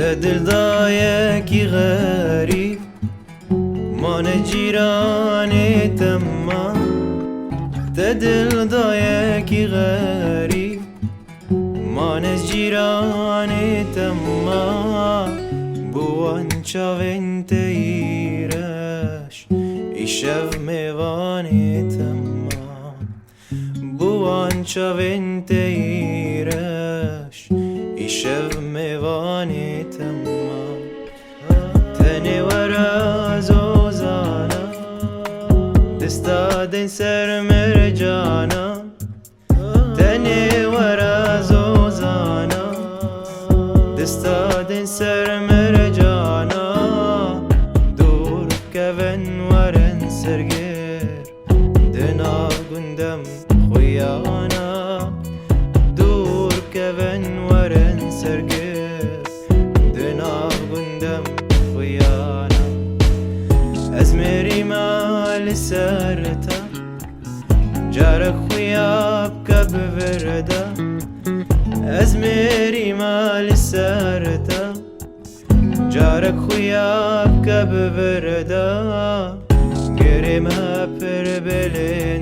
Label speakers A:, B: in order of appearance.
A: دل دایکی غریب مان جیرانی تمام دل دایکی غریب مان جیرانی تمام بوان چاوین تیرش ایشف میوانی تمام بوان چاوین تیرش ایشف میوانی تمام تنی ورا زوزانا دستادن سر مرجانا تنی ورا زوزانا دستادن سر مرجانا دور كفن ورن سرگیر دنا گندم خویانا دور كفن ورن سرگیر دنا گندم خویانا از میری مال سرتا جارك خويا بكب بردا از میری مال سرتا جارك خويا بكب بردا گري ما پر بلي